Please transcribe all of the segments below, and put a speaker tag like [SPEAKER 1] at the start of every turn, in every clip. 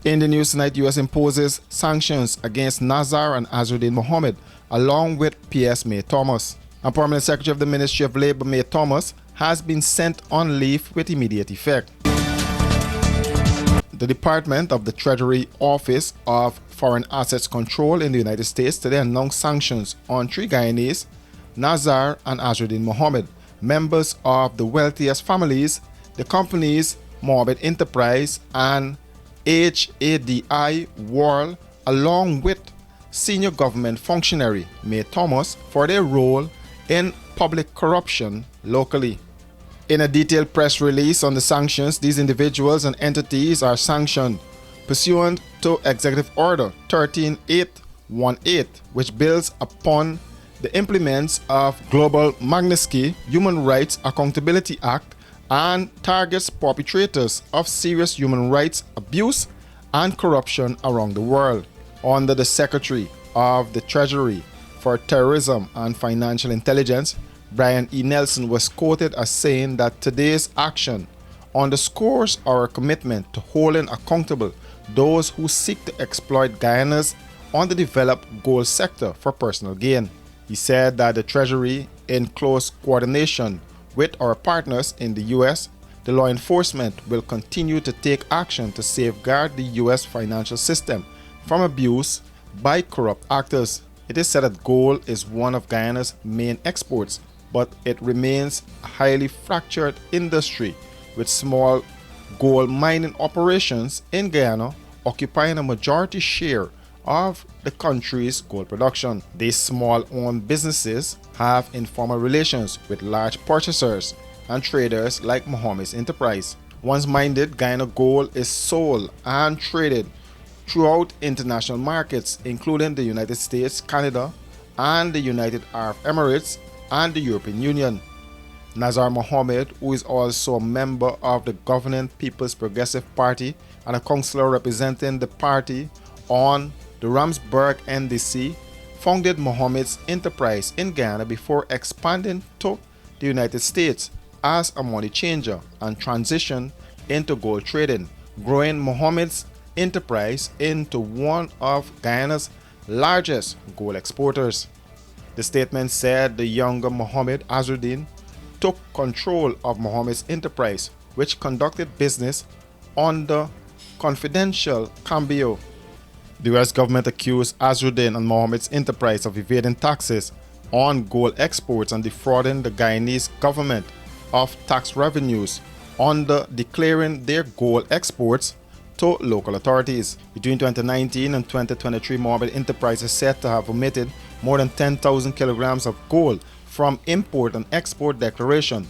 [SPEAKER 1] In the news tonight, U.S. imposes sanctions against Nazar and Azruddin Mohammed, along with P.S. May Thomas. And Permanent Secretary of the Ministry of Labor, May Thomas, has been sent on leave with immediate effect. The Department of the Treasury Office of Foreign Assets Control in the United States today announced sanctions on 3 Guyanese, Nazar and Azruddin Mohammed, members of the wealthiest families, the companies Mohammed Enterprise and HADI World, along with senior government functionary May Thomas, for their role in public corruption locally. In a detailed press release on the sanctions, these individuals and entities are sanctioned pursuant to Executive Order 13818, which builds upon the implements of Global Magnitsky Human Rights Accountability Act and targets perpetrators of serious human rights abuse and corruption around the world. Under the Secretary of the Treasury for Terrorism and Financial Intelligence, Brian E. Nelson, was quoted as saying that today's action underscores our commitment to holding accountable those who seek to exploit Guyana's underdeveloped gold sector for personal gain. He said that the Treasury, in close coordination with our partners in the U.S., the law enforcement will continue to take action to safeguard the U.S. financial system from abuse by corrupt actors. It is said that gold is one of Guyana's main exports, but it remains a highly fractured industry, with small gold mining operations in Guyana occupying a majority share of the country's gold production. These small-owned businesses have informal relations with large purchasers and traders like Mohammed's Enterprise. Once mined, Guyana gold is sold and traded throughout international markets, including the United States, Canada, and the United Arab Emirates and the European Union. Nazar Mohammed, who is also a member of the governing People's Progressive Party and a councillor representing the party on the Ramsburg NDC, founded Mohammed's Enterprise in Guyana before expanding to the United States as a money changer and transitioned into gold trading, growing Mohammed's Enterprise into one of Guyana's largest gold exporters. The statement said the younger Mohammed Azruddin took control of Mohammed's Enterprise, which conducted business under confidential cambio. The U.S. government accused Azruddin and Mohammed's Enterprise of evading taxes on gold exports and defrauding the Guyanese government of tax revenues under declaring their gold exports to local authorities. Between 2019 and 2023, Mohammed Enterprise is said to have omitted more than 10,000 kilograms of gold from import and export declaration,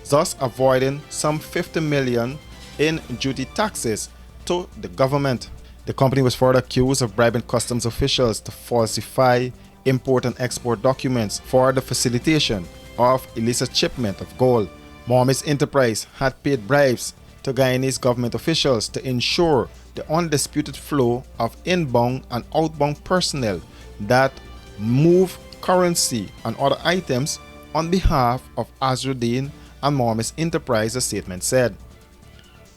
[SPEAKER 1] thus avoiding some $50 million in duty taxes to the government. The company was further accused of bribing customs officials to falsify import and export documents for the facilitation of illicit shipment of gold. Mohammed's Enterprise had paid bribes to Guyanese government officials to ensure the undisputed flow of inbound and outbound personnel that move currency and other items on behalf of Azruddin and Mohammed's Enterprise, the statement said.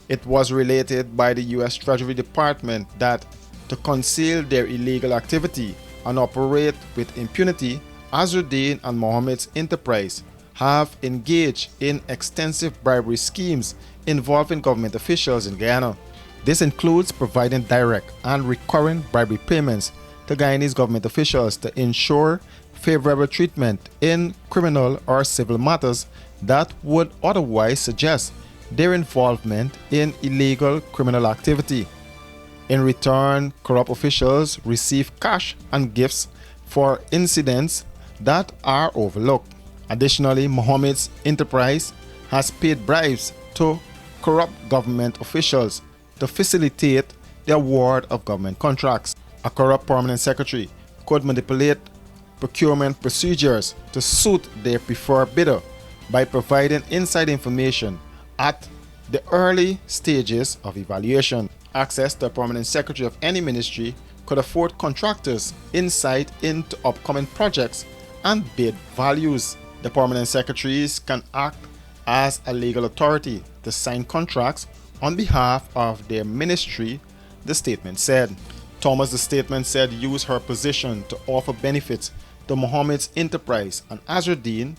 [SPEAKER 1] It was related by the U.S. Treasury Department that to conceal their illegal activity and operate with impunity, Azruddin and Mohammed's Enterprise have engaged in extensive bribery schemes involving government officials in Guyana. This includes providing direct and recurring bribery payments to Guyanese government officials to ensure favorable treatment in criminal or civil matters that would otherwise suggest their involvement in illegal criminal activity. In return, corrupt officials receive cash and gifts for incidents that are overlooked. Additionally, Mohammed's Enterprise has paid bribes to corrupt government officials to facilitate the award of government contracts. A corrupt permanent secretary could manipulate procurement procedures to suit their preferred bidder by providing inside information at the early stages of evaluation. Access to a permanent secretary of any ministry could afford contractors insight into upcoming projects and bid values. The permanent secretaries can act as a legal authority to sign contracts on behalf of their ministry, the statement said. Thomas, the statement said, used her position to offer benefits to Mohammed's enterprise and Azruddin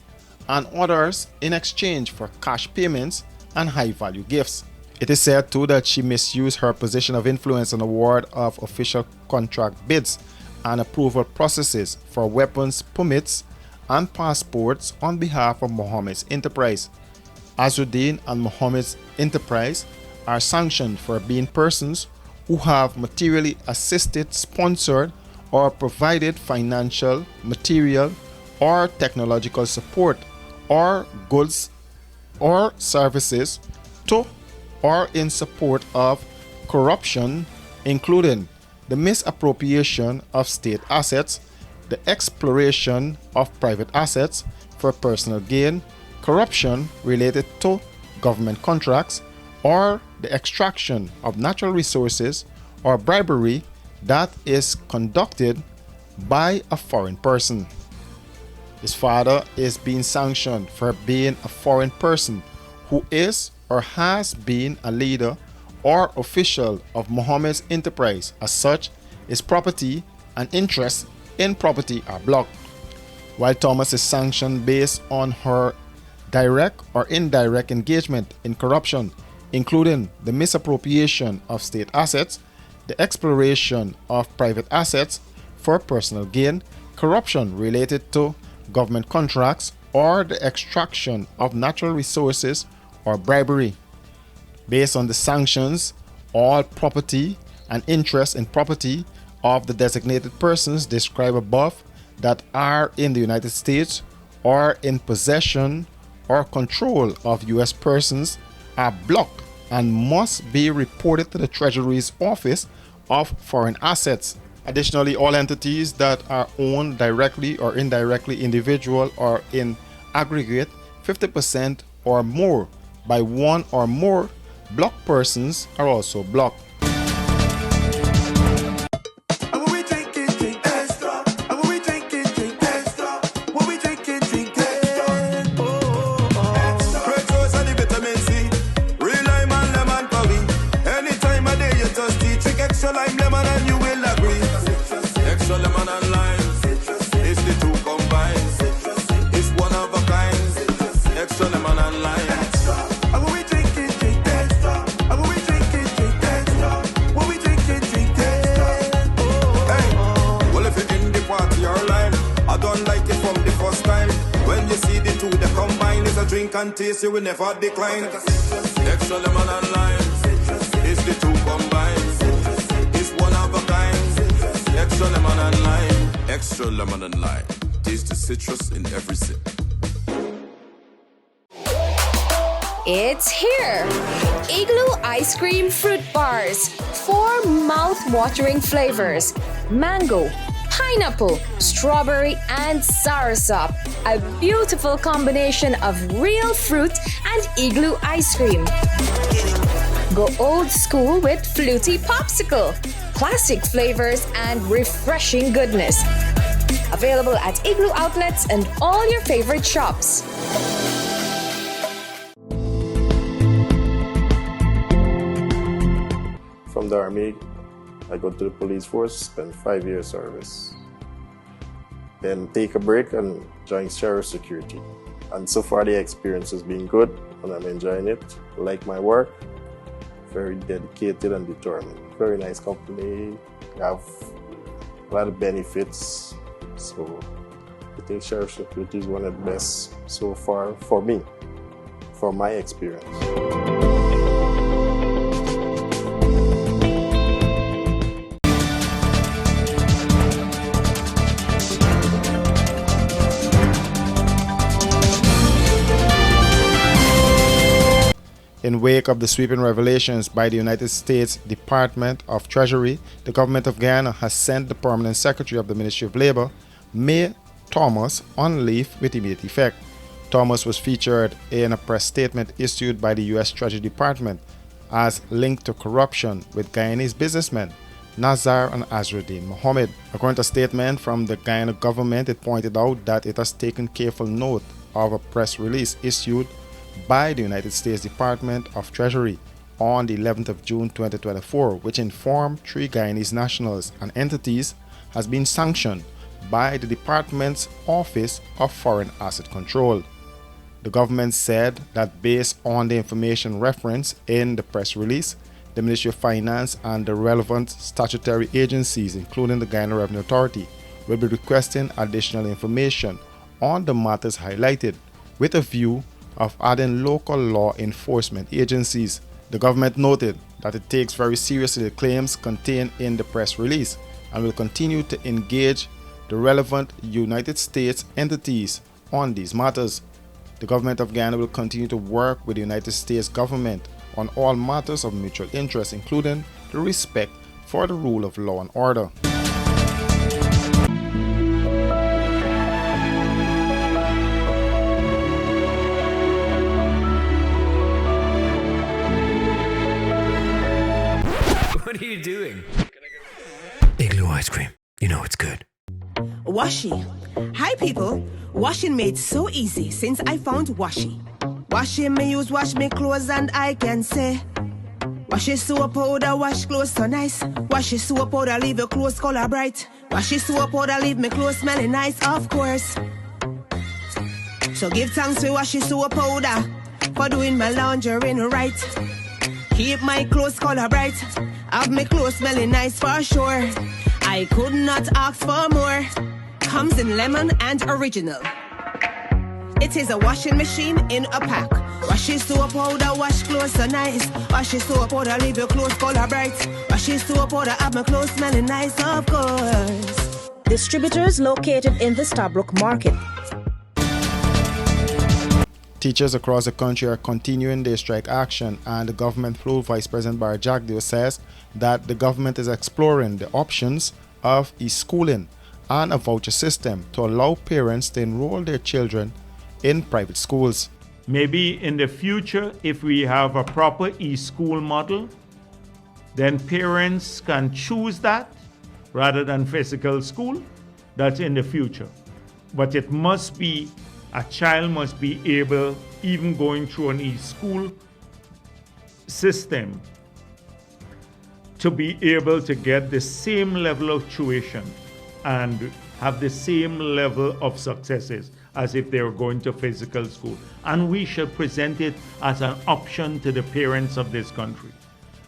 [SPEAKER 1] and others in exchange for cash payments and high-value gifts. It is said too that she misused her position of influence on award of official contract bids and approval processes for weapons permits and passports on behalf of Mohammed's enterprise. Azruddin and Mohammed's enterprise are sanctioned for being persons who have materially assisted, sponsored, or provided financial, material, or technological support, or goods or services to or in support of corruption, including the misappropriation of state assets, the exploration of private assets for personal gain, corruption related to government contracts, or the extraction of natural resources or bribery that is conducted by a foreign person. His father is being sanctioned for being a foreign person who is or has been a leader or official of Mohammed's enterprise. As such, his property and interest in property are blocked. While Thomas is sanctioned based on her direct or indirect engagement in corruption, including the misappropriation of state assets, the exploration of private assets for personal gain, corruption related to government contracts, or the extraction of natural resources or bribery. Based on the sanctions, all property and interest in property of the designated persons described above that are in the United States or in possession or control of U.S. persons are blocked and must be reported to the Treasury's Office of Foreign Assets. Additionally, all entities that are owned directly or indirectly, individual or in aggregate 50% or more by one or more blocked persons are also blocked.
[SPEAKER 2] Drink and taste, you will never decline. Extra lemon and lime. It's the two combined. It's one of a kind. Extra lemon and lime. Extra lemon and lime. Taste the citrus in every sip.
[SPEAKER 3] It's here! Igloo Ice Cream Fruit Bars. 4 mouth-watering flavors. Mango, pineapple, strawberry, and soursop. A beautiful combination of real fruit and igloo ice cream. Go old school with Fluty Popsicle. Classic flavors and refreshing goodness. Available at Igloo outlets and all your favorite shops.
[SPEAKER 4] From the Army, I go to the police force, spend 5 years service. Then take a break and join Sheriff Security. And so far the experience has been good and I'm enjoying it. I like my work, very dedicated and determined. Very nice company, have a lot of benefits. So I think Sheriff Security is one of the best so far for me, from my experience.
[SPEAKER 1] In wake of the sweeping revelations by the United States Department of Treasury, the government of Guyana has sent the Permanent Secretary of the Ministry of Labor, May Thomas, on leave with immediate effect. Thomas was featured in a press statement issued by the U.S. Treasury Department as linked to corruption with Guyanese businessmen Nazar and Azruddin Mohammed. According to a statement from the Guyana government, it pointed out that it has taken careful note of a press release issued by the United States Department of Treasury on the 11th of June 2024, which informed 3 Guyanese nationals and entities, has been sanctioned by the Department's Office of Foreign Asset Control. The government said that based on the information referenced in the press release, the Ministry of Finance and the relevant statutory agencies, including the Guyana Revenue Authority, will be requesting additional information on the matters highlighted, with a view of adding local law enforcement agencies. The government noted that it takes very seriously the claims contained in the press release and will continue to engage the relevant United States entities on these matters. The government of Guyana will continue to work with the United States government on all matters of mutual interest, including the respect for the rule of law and order.
[SPEAKER 5] What are you doing? Igloo ice cream. You know it's good.
[SPEAKER 6] Washi. Hi people. Washing made so easy since I found Washi. Washing me use wash me clothes and I can say Washi soap powder wash clothes so nice. Washi soap powder leave your clothes color bright. Washi soap powder leave me clothes smelling nice, of course. So give thanks to Washi soap powder for doing my laundry right. Keep my clothes color bright. Have my clothes smelling nice for sure. I could not ask for more. Comes in lemon and original. It is a washing machine in a pack. Washi soap powder wash clothes so nice. Washi soap powder leave your clothes color bright. Washi soap powder have my clothes smelling nice, of course.
[SPEAKER 7] Distributors located in the Stabrook Market.
[SPEAKER 1] Teachers across the country are continuing their strike action, and the government through Vice President Barry Jagdeo says that the government is exploring the options of e-schooling and a voucher system to allow parents to enroll their children in private schools.
[SPEAKER 8] Maybe in the future, if we have a proper e-school model, then parents can choose that rather than physical school. That's in the future. But it must be, a child must be able, even going through an e-school system, to be able to get the same level of tuition and have the same level of successes as if they were going to physical school. And we should present it as an option to the parents of this country.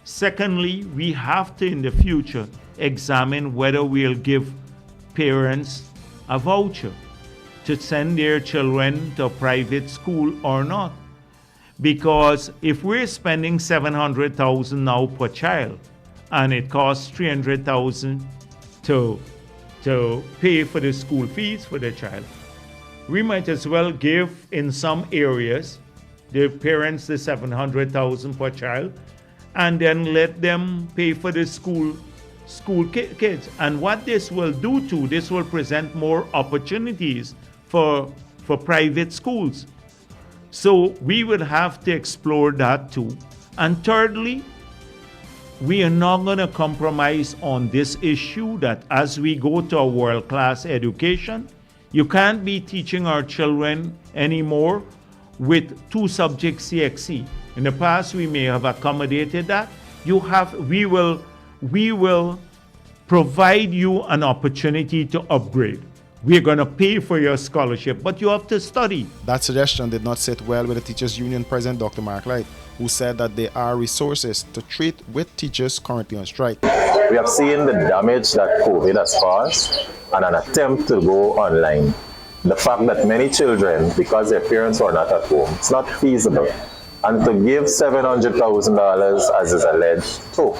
[SPEAKER 8] Secondly, we have to, in the future, examine whether we'll give parents a voucher to send their children to private school or not. Because if we're spending $700,000 now per child, and it costs $300,000 to pay for the school fees for the child, we might as well give, in some areas, the parents the $700,000 per child, and then let them pay for the school kids. And what this will do too, this will present more opportunities for private schools. So we will have to explore that too. And thirdly, we are not going to compromise on this issue that as we go to a world-class education, you can't be teaching our children anymore with 2 subjects CXC. In the past, we may have accommodated that. We will provide you an opportunity to upgrade. We're going to pay for your scholarship, but you have to study.
[SPEAKER 1] That suggestion did not sit well with the Teachers Union President, Dr. Mark Light, who said that there are resources to treat with teachers currently on strike.
[SPEAKER 9] We have seen the damage that COVID has caused and an attempt to go online. The fact that many children, because their parents were not at home, it's not feasible. And to give $700,000, as is alleged, to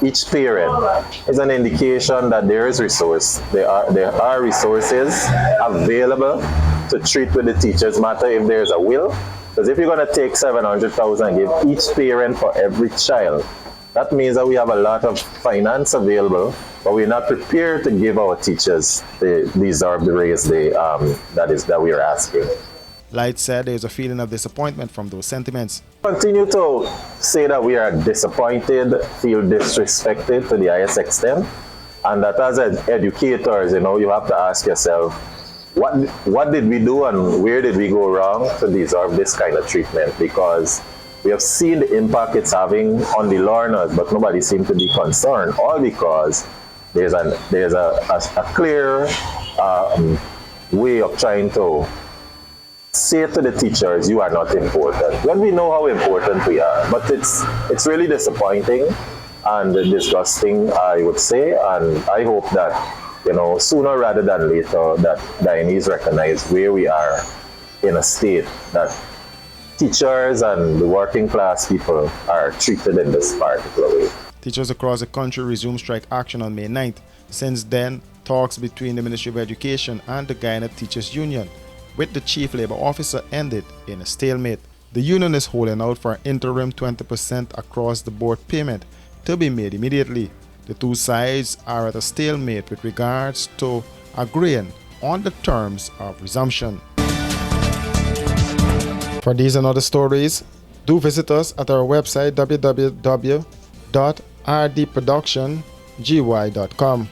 [SPEAKER 9] each parent is an indication that there is resource. There are resources available to treat with the teachers matter if there is a will. Because if you're going to take $700,000 and give each parent for every child, that means that we have a lot of finance available, but we're not prepared to give our teachers the deserved raise that we are asking.
[SPEAKER 1] Light said there is a feeling of disappointment from those sentiments.
[SPEAKER 9] Continue to say that we are disappointed, feel disrespected to the highest extent, and that as educators, you have to ask yourself, what did we do and where did we go wrong to deserve this kind of treatment? Because We have seen the impact it's having on the learners, but nobody seems to be concerned, all because there's a clear way of trying to say to the teachers, you are not important, when we know how important we are. But it's really disappointing and disgusting, I would say, and I hope that, sooner rather than later, that Guyanese recognize where we are in a state that teachers and the working class people are treated in this particular way.
[SPEAKER 1] Teachers across the country resumed strike action on May 9th. Since then, talks between the Ministry of Education and the Guyana Teachers Union with the Chief Labor Officer ended in a stalemate. The union is holding out for an interim 20% across the board payment to be made immediately. The two sides are at a stalemate with regards to agreeing on the terms of resumption. For these and other stories, do visit us at our website www.rdproductiongy.com.